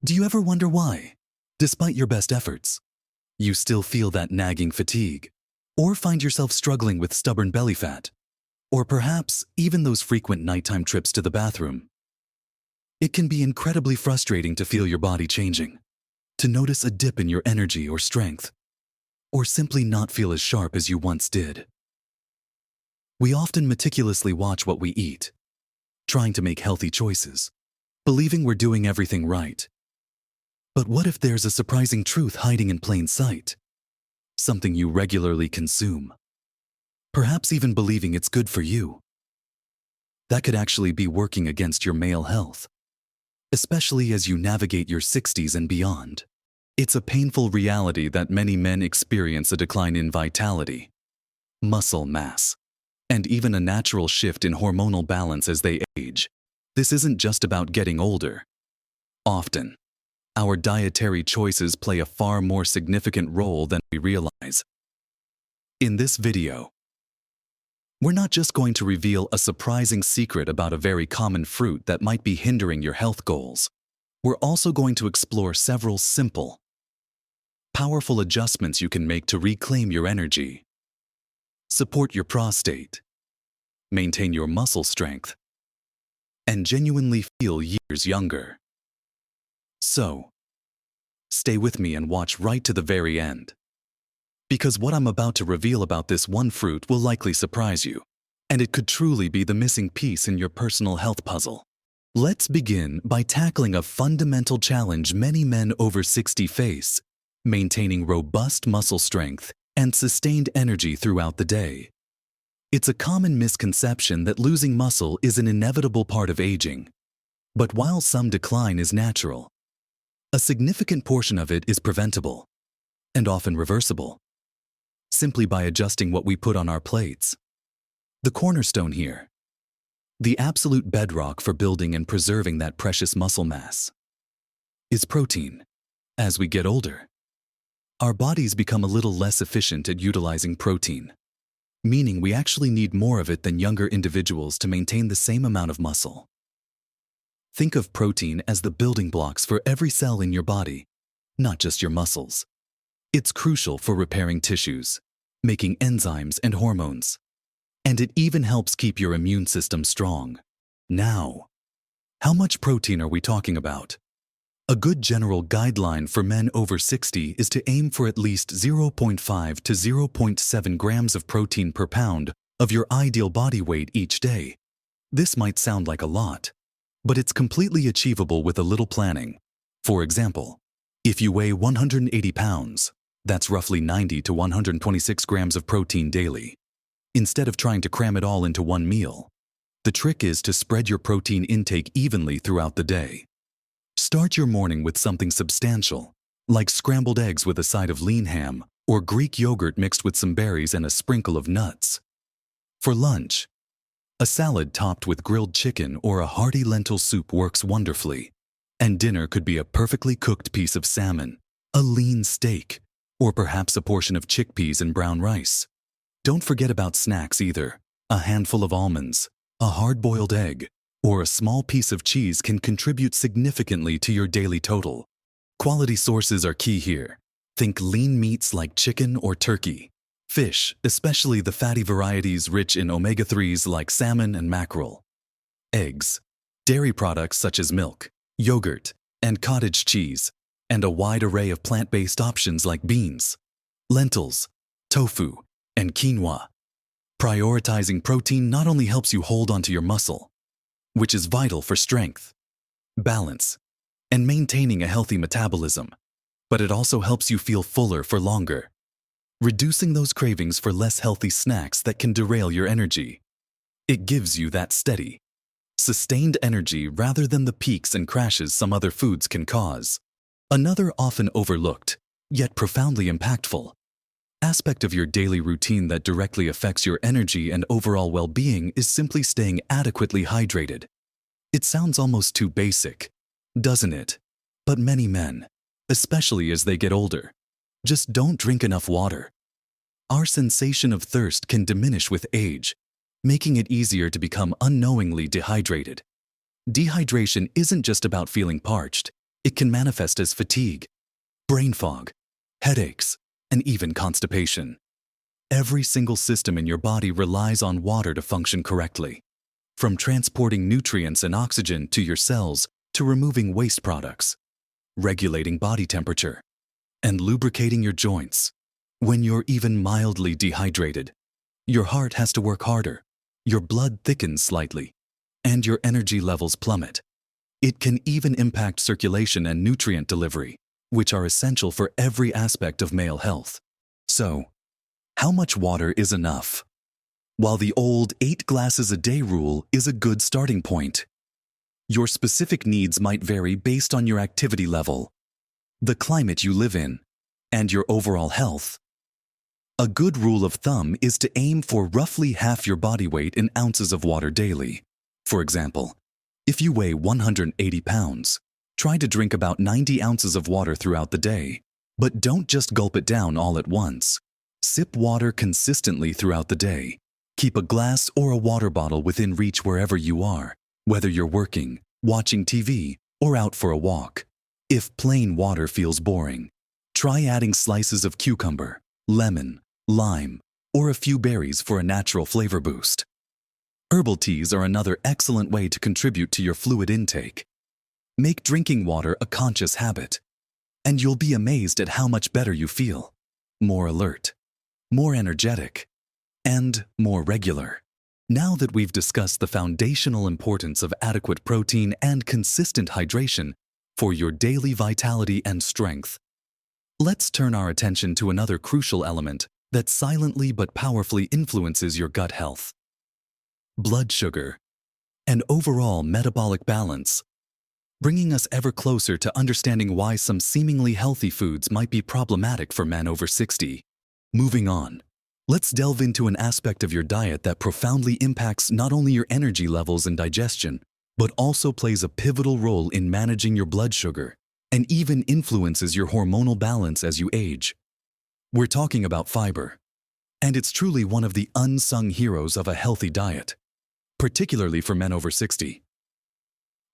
Do you ever wonder why, despite your best efforts, you still feel that nagging fatigue, or find yourself struggling with stubborn belly fat, or perhaps even those frequent nighttime trips to the bathroom? It can be incredibly frustrating to feel your body changing, to notice a dip in your energy or strength, or simply not feel as sharp as you once did. We often meticulously watch what we eat, trying to make healthy choices, believing we're doing everything right. But what if there's a surprising truth hiding in plain sight? Something you regularly consume, perhaps even believing it's good for you. That could actually be working against your male health, especially as you navigate your 60s and beyond. It's a painful reality that many men experience a decline in vitality, muscle mass, and even a natural shift in hormonal balance as they age. This isn't just about getting older. Often, our dietary choices play a far more significant role than we realize. In this video, we're not just going to reveal a surprising secret about a very common fruit that might be hindering your health goals. We're also going to explore several simple, powerful adjustments you can make to reclaim your energy, support your prostate, maintain your muscle strength, and genuinely feel years younger. So, stay with me and watch right to the very end, because what I'm about to reveal about this one fruit will likely surprise you, and it could truly be the missing piece in your personal health puzzle. Let's begin by tackling a fundamental challenge many men over 60 face: maintaining robust muscle strength and sustained energy throughout the day. It's a common misconception that losing muscle is an inevitable part of aging. But while some decline is natural, a significant portion of it is preventable, and often reversible, simply by adjusting what we put on our plates. The cornerstone here, the absolute bedrock for building and preserving that precious muscle mass, is protein. As we get older, our bodies become a little less efficient at utilizing protein, meaning we actually need more of it than younger individuals to maintain the same amount of muscle. Think of protein as the building blocks for every cell in your body, not just your muscles. It's crucial for repairing tissues, making enzymes and hormones, and it even helps keep your immune system strong. Now, how much protein are we talking about? A good general guideline for men over 60 is to aim for at least 0.5 to 0.7 grams of protein per pound of your ideal body weight each day. This might sound like a lot, but it's completely achievable with a little planning. For example, if you weigh 180 pounds, that's roughly 90 to 126 grams of protein daily. Instead of trying to cram it all into one meal, the trick is to spread your protein intake evenly throughout the day. Start your morning with something substantial, like scrambled eggs with a side of lean ham or Greek yogurt mixed with some berries and a sprinkle of nuts. For lunch, a salad topped with grilled chicken or a hearty lentil soup works wonderfully. And dinner could be a perfectly cooked piece of salmon, a lean steak, or perhaps a portion of chickpeas and brown rice. Don't forget about snacks either. A handful of almonds, a hard-boiled egg, or a small piece of cheese can contribute significantly to your daily total. Quality sources are key here. Think lean meats like chicken or turkey. Fish, especially the fatty varieties rich in omega-3s like salmon and mackerel. Eggs, dairy products such as milk, yogurt, and cottage cheese, and a wide array of plant-based options like beans, lentils, tofu, and quinoa. Prioritizing protein not only helps you hold onto your muscle, which is vital for strength, balance, and maintaining a healthy metabolism, but it also helps you feel fuller for longer, reducing those cravings for less healthy snacks that can derail your energy. It gives you that steady, sustained energy rather than the peaks and crashes some other foods can cause. Another often overlooked, yet profoundly impactful, aspect of your daily routine that directly affects your energy and overall well-being is simply staying adequately hydrated. It sounds almost too basic, doesn't it? But many men, especially as they get older, just don't drink enough water. Our sensation of thirst can diminish with age, making it easier to become unknowingly dehydrated. Dehydration isn't just about feeling parched, It can manifest as fatigue, brain fog, headaches, and even constipation. Every single system in your body relies on water to function correctly, from transporting nutrients and oxygen to your cells to removing waste products, regulating body temperature, and lubricating your joints. When you're even mildly dehydrated, your heart has to work harder, your blood thickens slightly, and your energy levels plummet. It can even impact circulation and nutrient delivery, which are essential for every aspect of male health. So, how much water is enough? While the old 8 glasses a day rule is a good starting point, your specific needs might vary based on your activity level, the climate you live in, and your overall health. A good rule of thumb is to aim for roughly half your body weight in ounces of water daily. For example, if you weigh 180 pounds, try to drink about 90 ounces of water throughout the day, but don't just gulp it down all at once. Sip water consistently throughout the day. Keep a glass or a water bottle within reach wherever you are, whether you're working, watching TV, or out for a walk. If plain water feels boring, try adding slices of cucumber, lemon, lime, or a few berries for a natural flavor boost. Herbal teas are another excellent way to contribute to your fluid intake. Make drinking water a conscious habit, and you'll be amazed at how much better you feel. More alert, more energetic, and more regular. Now that we've discussed the foundational importance of adequate protein and consistent hydration for your daily vitality and strength, let's turn our attention to another crucial element that silently but powerfully influences your gut health: blood sugar and overall metabolic balance, bringing us ever closer to understanding why some seemingly healthy foods might be problematic for men over 60. Moving on, let's delve into an aspect of your diet that profoundly impacts not only your energy levels and digestion, but also plays a pivotal role in managing your blood sugar and even influences your hormonal balance as you age. We're talking about fiber, and it's truly one of the unsung heroes of a healthy diet, particularly for men over 60.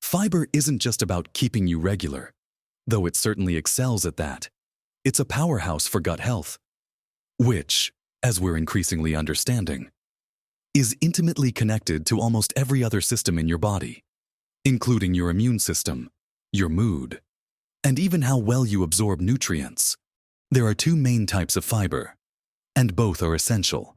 Fiber isn't just about keeping you regular, though it certainly excels at that. It's a powerhouse for gut health, which, as we're increasingly understanding, is intimately connected to almost every other system in your body, including your immune system, your mood, and even how well you absorb nutrients. There are 2 main types of fiber, and both are essential.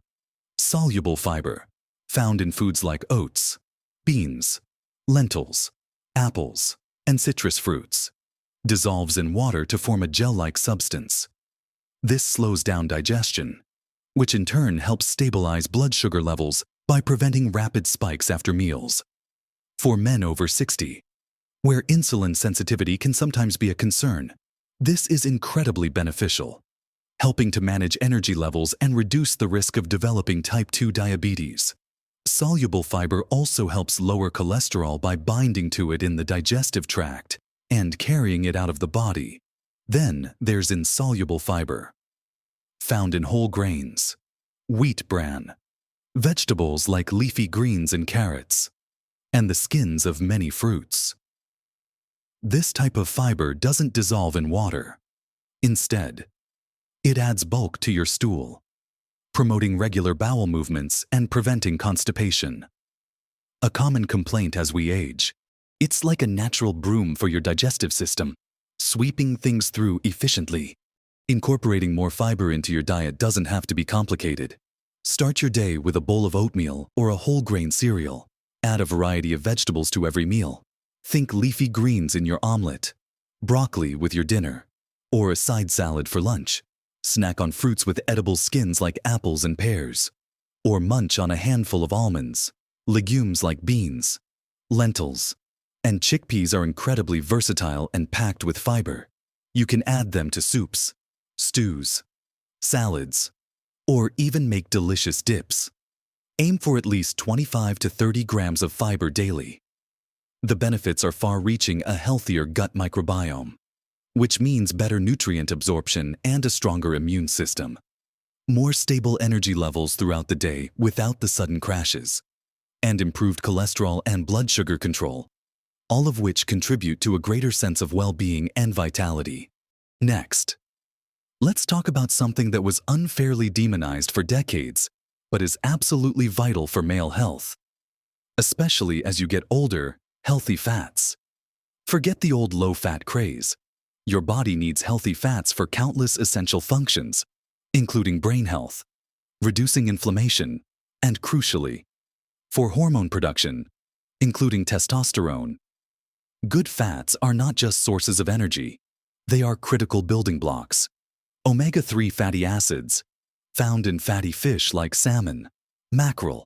Soluble fiber, found in foods like oats, beans, lentils, apples, and citrus fruits, dissolves in water to form a gel-like substance. This slows down digestion, which in turn helps stabilize blood sugar levels by preventing rapid spikes after meals. For men over 60, where insulin sensitivity can sometimes be a concern, this is incredibly beneficial, helping to manage energy levels and reduce the risk of developing type 2 diabetes. Soluble fiber also helps lower cholesterol by binding to it in the digestive tract and carrying it out of the body. Then there's insoluble fiber, found in whole grains, wheat bran, vegetables like leafy greens and carrots, and the skins of many fruits. This type of fiber doesn't dissolve in water. Instead, it adds bulk to your stool, promoting regular bowel movements and preventing constipation. A common complaint as we age, it's like a natural broom for your digestive system, sweeping things through efficiently. Incorporating more fiber into your diet doesn't have to be complicated. Start your day with a bowl of oatmeal or a whole grain cereal. Add a variety of vegetables to every meal. Think leafy greens in your omelet, broccoli with your dinner, or a side salad for lunch. Snack on fruits with edible skins like apples and pears, or munch on a handful of almonds. Legumes like beans, lentils, and chickpeas are incredibly versatile and packed with fiber. You can add them to soups, stews, salads, or even make delicious dips. Aim for at least 25 to 30 grams of fiber daily. The benefits are far-reaching: a healthier gut microbiome, which means better nutrient absorption and a stronger immune system, more stable energy levels throughout the day without the sudden crashes, and improved cholesterol and blood sugar control. all of which contribute to a greater sense of well-being and vitality. Next, let's talk about something that was unfairly demonized for decades, but is absolutely vital for male health. Especially as you get older, healthy fats. Forget the old low-fat craze. Your body needs healthy fats for countless essential functions, including brain health, reducing inflammation, and crucially, for hormone production, including testosterone. Good fats are not just sources of energy, they are critical building blocks. Omega-3 fatty acids, found in fatty fish like salmon, mackerel,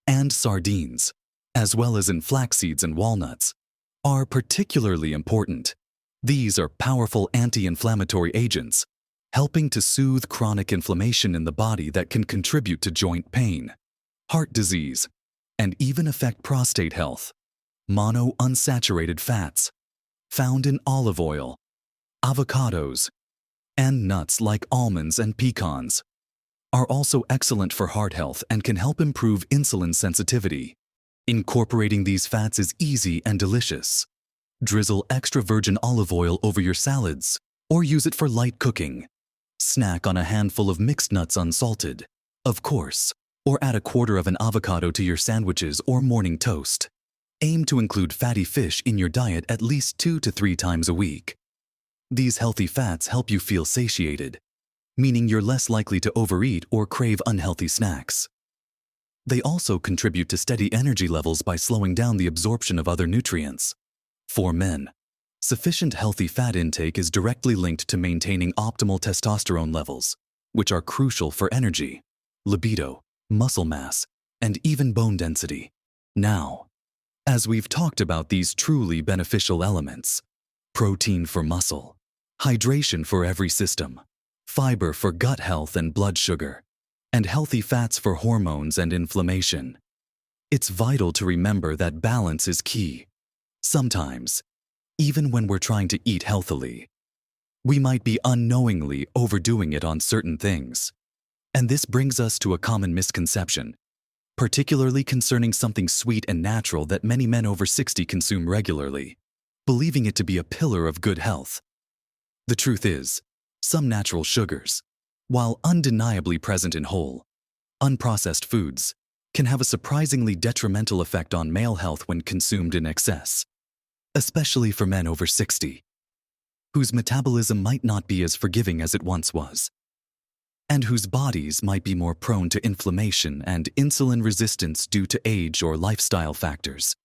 and sardines, as well as in flax seeds and walnuts, are particularly important. These are powerful anti-inflammatory agents, helping to soothe chronic inflammation in the body that can contribute to joint pain, heart disease, and even affect prostate health. Monounsaturated fats, found in olive oil, avocados, and nuts like almonds and pecans, are also excellent for heart health and can help improve insulin sensitivity. Incorporating these fats is easy and delicious. Drizzle extra virgin olive oil over your salads, or use it for light cooking. Snack on a handful of mixed nuts unsalted, of course, or add a quarter of an avocado to your sandwiches or morning toast. Aim to include fatty fish in your diet at least 2 to 3 times a week. These healthy fats help you feel satiated, meaning you're less likely to overeat or crave unhealthy snacks. They also contribute to steady energy levels by slowing down the absorption of other nutrients. For men, sufficient healthy fat intake is directly linked to maintaining optimal testosterone levels, which are crucial for energy, libido, muscle mass, and even bone density. Now, as we've talked about these truly beneficial elements, protein for muscle, hydration for every system, fiber for gut health and blood sugar, and healthy fats for hormones and inflammation, it's vital to remember that balance is key. Sometimes, even when we're trying to eat healthily, we might be unknowingly overdoing it on certain things. And this brings us to a common misconception, particularly concerning something sweet and natural that many men over 60 consume regularly, believing it to be a pillar of good health. The truth is, some natural sugars, while undeniably present in whole, unprocessed foods, can have a surprisingly detrimental effect on male health when consumed in excess, especially for men over 60, whose metabolism might not be as forgiving as it once was, and whose bodies might be more prone to inflammation and insulin resistance due to age or lifestyle factors.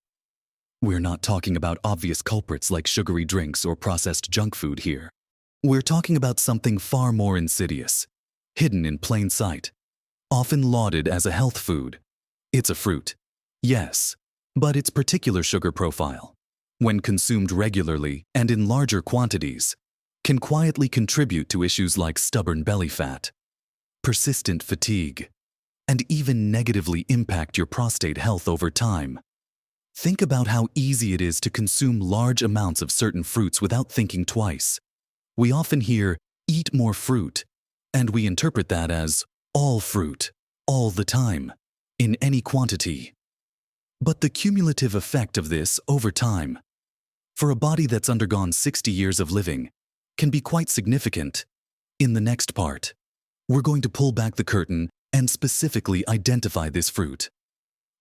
We're not talking about obvious culprits like sugary drinks or processed junk food here. We're talking about something far more insidious, hidden in plain sight, often lauded as a health food. It's a fruit, yes, but its particular sugar profile, when consumed regularly and in larger quantities, can quietly contribute to issues like stubborn belly fat, persistent fatigue, and even negatively impact your prostate health over time. Think about how easy it is to consume large amounts of certain fruits without thinking twice. We often hear, "eat more fruit," and we interpret that as all fruit, all the time, in any quantity. But the cumulative effect of this over time, for a body that's undergone 60 years of living, can be quite significant. In the next part, we're going to pull back the curtain and specifically identify this fruit.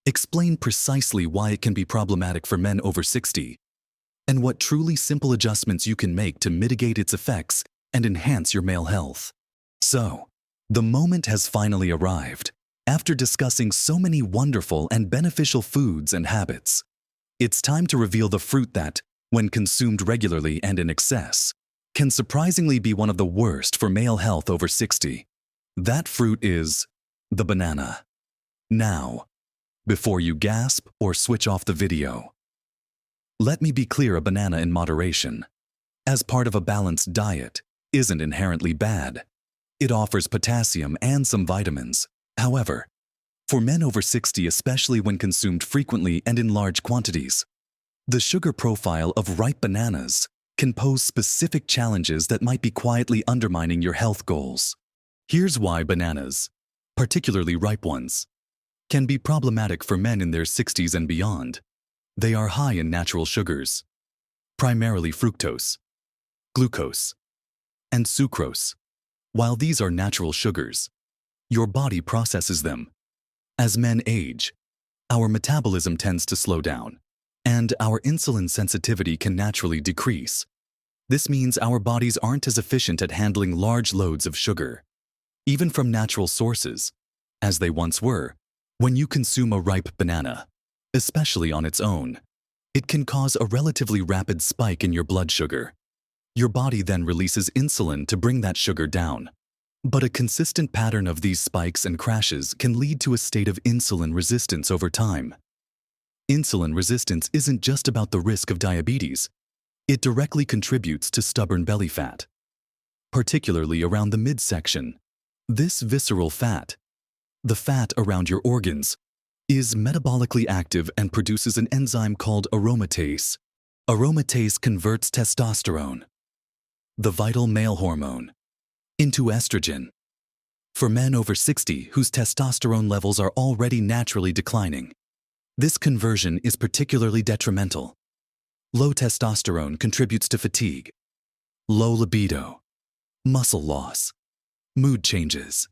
Explain precisely why it can be problematic for men over 60, and what truly simple adjustments you can make to mitigate its effects and enhance your male health. So, the moment has finally arrived. After discussing so many wonderful and beneficial foods and habits, it's time to reveal the fruit that, when consumed regularly and in excess, can surprisingly be one of the worst for male health over 60. That fruit is the banana. Now, before you gasp or switch off the video, let me be clear: a banana in moderation, as part of a balanced diet, isn't inherently bad. It offers potassium and some vitamins. However, for men over 60, especially when consumed frequently and in large quantities, the sugar profile of ripe bananas can pose specific challenges that might be quietly undermining your health goals. Here's why bananas, particularly ripe ones, can be problematic for men in their 60s and beyond. They are high in natural sugars, primarily fructose, glucose, and sucrose. While these are natural sugars, your body processes them. As men age, our metabolism tends to slow down, and our insulin sensitivity can naturally decrease. This means our bodies aren't as efficient at handling large loads of sugar, even from natural sources, as they once were. When you consume a ripe banana, especially on its own, it can cause a relatively rapid spike in your blood sugar. Your body then releases insulin to bring that sugar down. But a consistent pattern of these spikes and crashes can lead to a state of insulin resistance over time. Insulin resistance isn't just about the risk of diabetes. It directly contributes to stubborn belly fat, particularly around the midsection. This visceral fat, the fat around your organs, is metabolically active and produces an enzyme called aromatase. Aromatase converts testosterone, the vital male hormone, into estrogen. For men over 60 whose testosterone levels are already naturally declining, this conversion is particularly detrimental. Low testosterone contributes to fatigue, low libido, muscle loss, mood changes,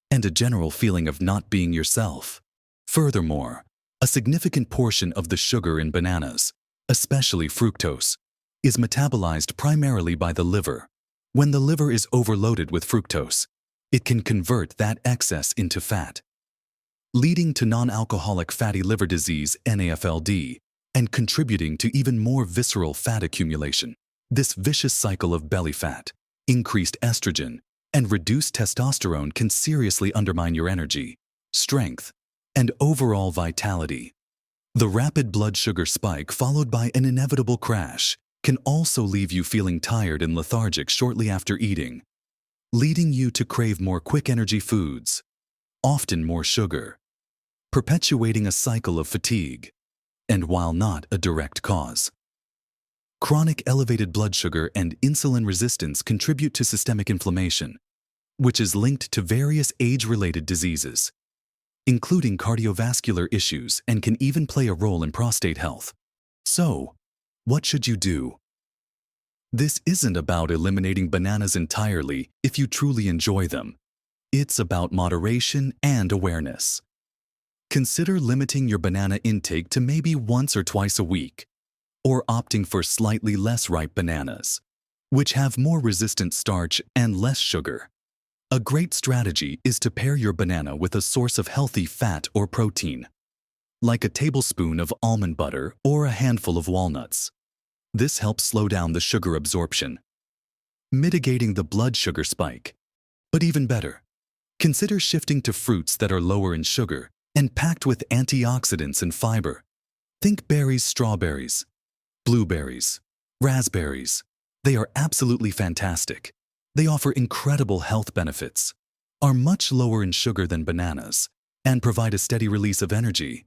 and a general feeling of not being yourself. Furthermore, a significant portion of the sugar in bananas, especially fructose, is metabolized primarily by the liver. When the liver is overloaded with fructose, it can convert that excess into fat, leading to non-alcoholic fatty liver disease (NAFLD) and contributing to even more visceral fat accumulation. This vicious cycle of belly fat, increased estrogen, and reduced testosterone can seriously undermine your energy, strength, and overall vitality. The rapid blood sugar spike followed by an inevitable crash can also leave you feeling tired and lethargic shortly after eating, leading you to crave more quick energy foods, often more sugar, perpetuating a cycle of fatigue. And while not a direct cause, chronic elevated blood sugar and insulin resistance contribute to systemic inflammation, which is linked to various age-related diseases, including cardiovascular issues, and can even play a role in prostate health. So, what should you do? This isn't about eliminating bananas entirely if you truly enjoy them. It's about moderation and awareness. Consider limiting your banana intake to maybe once or twice a week, or opting for slightly less ripe bananas, which have more resistant starch and less sugar. A great strategy is to pair your banana with a source of healthy fat or protein, like a tablespoon of almond butter or a handful of walnuts. This helps slow down the sugar absorption, mitigating the blood sugar spike. But even better, consider shifting to fruits that are lower in sugar and packed with antioxidants and fiber. Think berries, strawberries, blueberries, raspberries. They are absolutely fantastic. They offer incredible health benefits, are much lower in sugar than bananas, and provide a steady release of energy.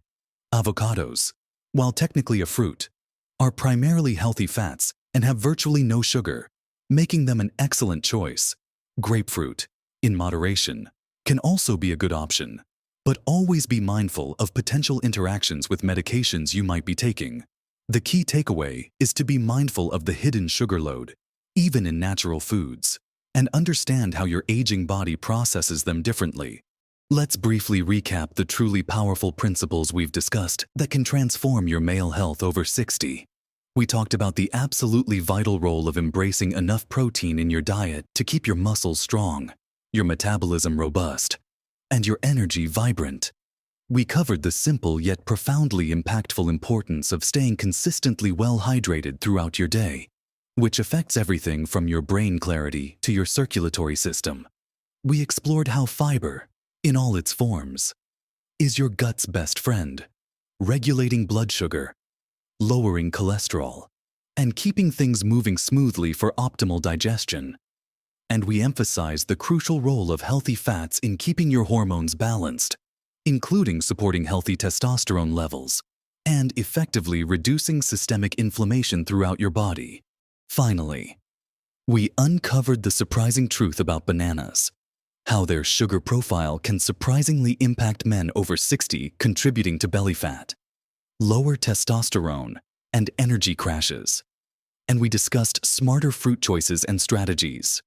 Avocados, while technically a fruit, are primarily healthy fats and have virtually no sugar, making them an excellent choice. Grapefruit, in moderation, can also be a good option, but always be mindful of potential interactions with medications you might be taking. The key takeaway is to be mindful of the hidden sugar load, even in natural foods, and understand how your aging body processes them differently. Let's briefly recap the truly powerful principles we've discussed that can transform your male health over 60. We talked about the absolutely vital role of embracing enough protein in your diet to keep your muscles strong, your metabolism robust, and your energy vibrant. We covered the simple yet profoundly impactful importance of staying consistently well hydrated throughout your day, which affects everything from your brain clarity to your circulatory system. We explored how fiber, in all its forms, is your gut's best friend, regulating blood sugar, lowering cholesterol, and keeping things moving smoothly for optimal digestion. And we emphasized the crucial role of healthy fats in keeping your hormones balanced, including supporting healthy testosterone levels and effectively reducing systemic inflammation throughout your body. Finally, we uncovered the surprising truth about bananas, how their sugar profile can surprisingly impact men over 60, contributing to belly fat, lower testosterone, and energy crashes. And we discussed smarter fruit choices and strategies.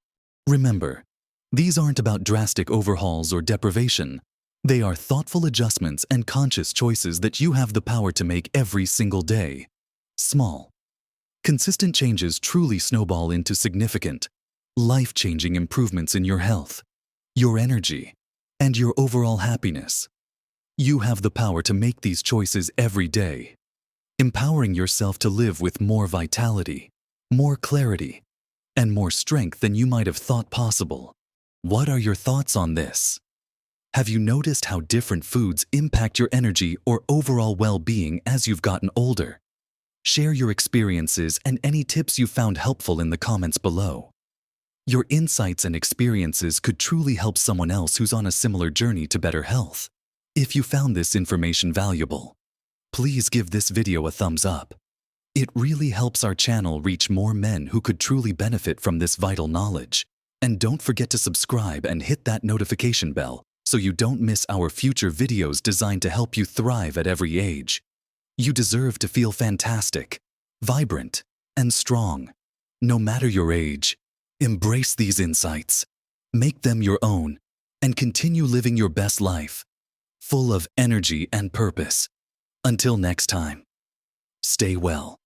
Remember, these aren't about drastic overhauls or deprivation. They are thoughtful adjustments and conscious choices that you have the power to make every single day. Small, consistent changes truly snowball into significant, life-changing improvements in your health, your energy, and your overall happiness. You have the power to make these choices every day, empowering yourself to live with more vitality, more clarity, and more strength than you might have thought possible. What are your thoughts on this? Have you noticed how different foods impact your energy or overall well-being as you've gotten older? Share your experiences and any tips you found helpful in the comments below. Your insights and experiences could truly help someone else who's on a similar journey to better health. If you found this information valuable, please give this video a thumbs up. It really helps our channel reach more men who could truly benefit from this vital knowledge. And don't forget to subscribe and hit that notification bell so you don't miss our future videos designed to help you thrive at every age. You deserve to feel fantastic, vibrant, and strong. No matter your age, embrace these insights, make them your own, and continue living your best life, full of energy and purpose. Until next time, stay well.